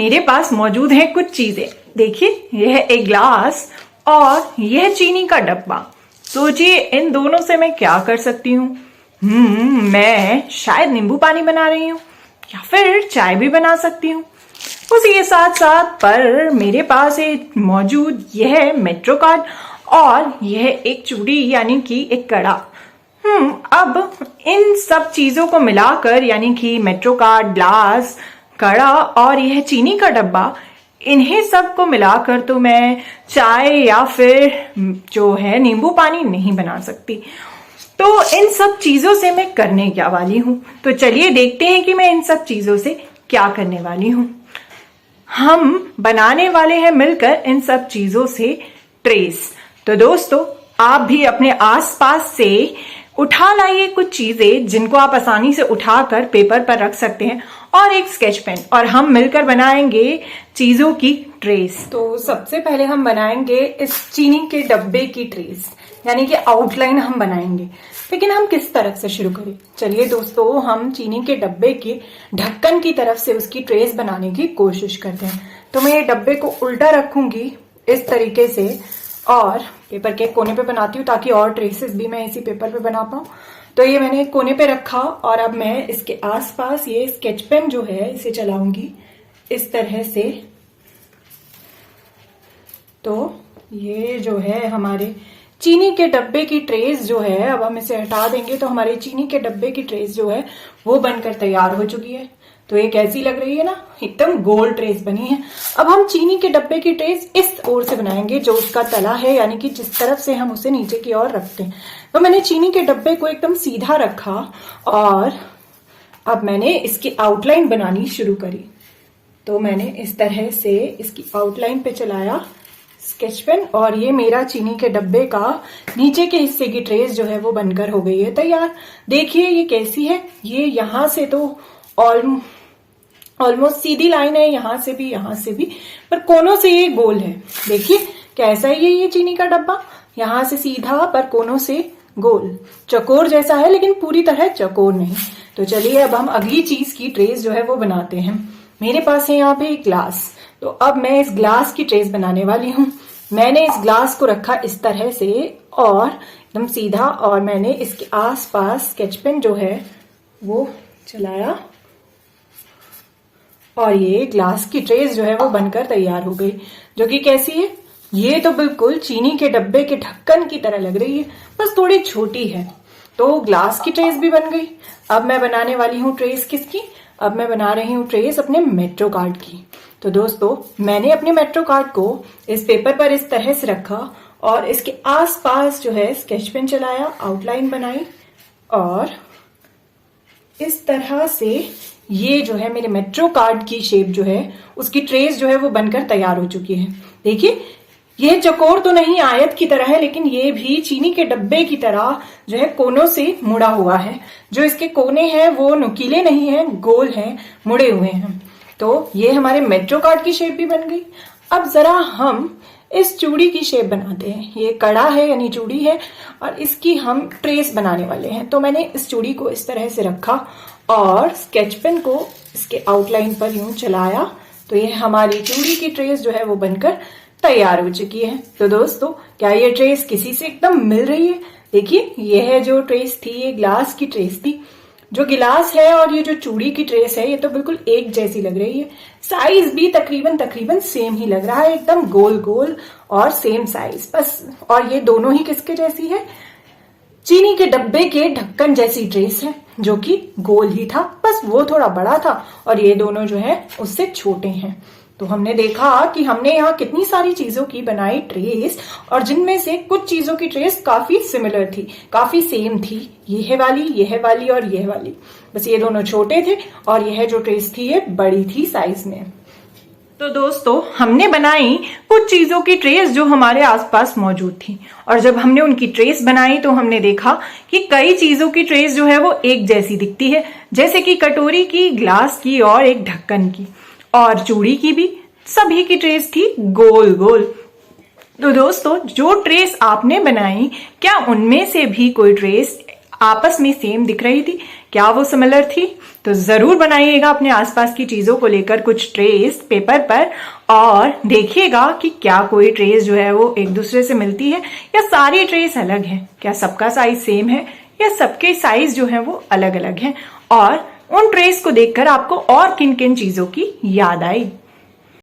मेरे पास मौजूद है कुछ चीजें। देखिए, यह एक ग्लास और यह चीनी का डब्बा। सोचिए इन दोनों से मैं क्या कर सकती हूँ। मैं शायद नींबू पानी बना रही हूँ या फिर चाय भी बना सकती हूँ। उसी के साथ साथ पर मेरे पास एक मौजूद यह मेट्रो कार्ड और यह एक चूड़ी यानी कि एक कड़ा। अब इन सब चीजों को मिलाकर यानी कि मेट्रो कार्ड, ग्लास, कड़ा और यह चीनी का डब्बा, इन्हें सबको मिलाकर तो मैं चाय या फिर जो है नींबू पानी नहीं बना सकती। तो इन सब चीजों से मैं करने क्या वाली हूँ, तो चलिए देखते हैं कि मैं इन सब चीजों से क्या करने वाली हूँ। हम बनाने वाले हैं मिलकर इन सब चीजों से ट्रेस। तो दोस्तों, आप भी अपने आसपास से उठा लाइए कुछ चीजें जिनको आप आसानी से उठाकर पेपर पर रख सकते हैं और एक स्केच पेन, और हम मिलकर बनाएंगे चीजों की ट्रेस। तो सबसे पहले हम बनाएंगे इस चीनी के डब्बे की ट्रेस, यानी कि आउटलाइन हम बनाएंगे। लेकिन हम किस तरफ से शुरू करें? चलिए दोस्तों, हम चीनी के डब्बे के ढक्कन की तरफ से उसकी ट्रेस बनाने की कोशिश करते हैं। तो मैं ये डब्बे को उल्टा रखूंगी इस तरीके से और पेपर के कोने पे बनाती हूँ ताकि और ट्रेसेस भी मैं इसी पेपर पे बना पाऊँ। तो ये मैंने एक कोने पे रखा और अब मैं इसके आसपास ये स्केच पेन जो है इसे चलाऊंगी इस तरह से। तो ये जो है हमारे चीनी के डब्बे की ट्रेस जो है, अब हम इसे हटा देंगे तो हमारे चीनी के डब्बे की ट्रेस जो है वो बनकर तैयार हो चुकी है। तो ये कैसी लग रही है ना, एकदम गोल ट्रेस बनी है। अब हम चीनी के डब्बे की ट्रेस इस ओर से बनाएंगे जो उसका तला है, यानी कि जिस तरफ से हम उसे नीचे की ओर रखते हैं। तो मैंने चीनी के डब्बे को एकदम सीधा रखा और अब मैंने इसकी आउटलाइन बनानी शुरू करी। तो मैंने इस तरह से इसकी आउटलाइन पे चलाया स्केच पेन और ये मेरा चीनी के डब्बे का नीचे के हिस्से की ट्रेस जो है वो बनकर हो गई है तैयार। देखिए ये कैसी है, ये यहां से तो ऑलमोस्ट सीधी लाइन है, यहां से भी, पर कोनों से ये गोल है। देखिए कैसा है ये चीनी का डब्बा, यहां से सीधा पर कोनों से गोल, चकोर जैसा है लेकिन पूरी तरह चकोर नहीं। तो चलिए अब हम अगली चीज की ट्रेस जो है वो बनाते हैं। मेरे पास है यहाँ पे एक ग्लास, तो अब मैं इस ग्लास की ट्रेस बनाने वाली हूँ। मैंने इस ग्लास को रखा इस तरह से और एकदम सीधा, और मैंने इसके आसपास स्केच पेन जो है वो चलाया और ये ग्लास की ट्रेस जो है वो बनकर तैयार हो गई। जो कि कैसी है, ये तो बिल्कुल चीनी के डब्बे के ढक्कन की तरह लग रही है, बस थोड़ी छोटी है। तो ग्लास की ट्रेस भी बन गई। अब मैं बनाने वाली हूँ ट्रेस किसकी? अब मैं बना रही हूँ ट्रेस अपने मेट्रो कार्ड की। तो दोस्तों, मैंने अपने मेट्रो कार्ड को इस पेपर पर इस तरह से रखा और इसके आसपास जो है स्केच पेन चलाया, आउटलाइन बनाई और इस तरह से ये जो है मेरे मेट्रो कार्ड की शेप जो है उसकी ट्रेस जो है वो बनकर तैयार हो चुकी है। देखिए ये चकोर तो नहीं, आयत की तरह है, लेकिन ये भी चीनी के डब्बे की तरह जो है कोनों से मुड़ा हुआ है। जो इसके कोने हैं वो नुकीले नहीं है, गोल हैं, मुड़े हुए हैं। तो ये हमारे मेट्रो कार्ड की शेप भी बन गई। अब जरा हम इस चूड़ी की शेप बनाते हैं। ये कड़ा है यानी चूड़ी है और इसकी हम ट्रेस बनाने वाले हैं। तो मैंने इस चूड़ी को इस तरह से रखा और स्केच पेन को इसके आउटलाइन पर यूं चलाया, तो ये हमारी चूड़ी की ट्रेस जो है वो बनकर तैयार हो चुकी है। तो दोस्तों, क्या ये ट्रेस किसी से एकदम मिल रही है? देखिए यह जो ट्रेस थी ये ग्लास की ट्रेस थी। जो गिलास है और ये जो चूड़ी की ट्रेस है ये तो बिल्कुल एक जैसी लग रही है। साइज भी तकरीबन सेम ही लग रहा है, एकदम गोल गोल और सेम साइज बस। और ये दोनों ही किसके जैसी है? चीनी के डब्बे के ढक्कन जैसी ट्रेस है, जो कि गोल ही था, बस वो थोड़ा बड़ा था और ये दोनों जो है उससे छोटे हैं। तो हमने देखा कि हमने यहाँ कितनी सारी चीजों की बनाई ट्रेस और जिनमें से कुछ चीजों की ट्रेस काफी सिमिलर थी, काफी सेम थी। यह वाली और यह वाली, बस ये दोनों छोटे थे और यह जो ट्रेस थी ये बड़ी थी साइज में। तो दोस्तों, हमने बनाई कुछ चीजों की ट्रेस जो हमारे आसपास मौजूद थी, और जब हमने उनकी ट्रेस बनाई तो हमने देखा कि कई चीजों की ट्रेस जो है वो एक जैसी दिखती है, जैसे कि कटोरी की, ग्लास की और एक ढक्कन की, और चूड़ी की भी। सभी की ट्रेस थी गोल गोल। तो दोस्तों, जो ट्रेस आपने बनाई, क्या उनमें से भी कोई ट्रेस आपस में सेम दिख रही थी, क्या वो सिमिलर थी? तो जरूर बनाइएगा अपने आसपास की चीजों को लेकर कुछ ट्रेस पेपर पर और देखिएगा कि क्या कोई ट्रेस जो है वो एक दूसरे से मिलती है या सारी ट्रेस अलग है। क्या सबका साइज सेम है या सबके साइज जो है वो अलग अलग है, और उन ट्रेस को देखकर आपको और किन किन चीजों की याद आई।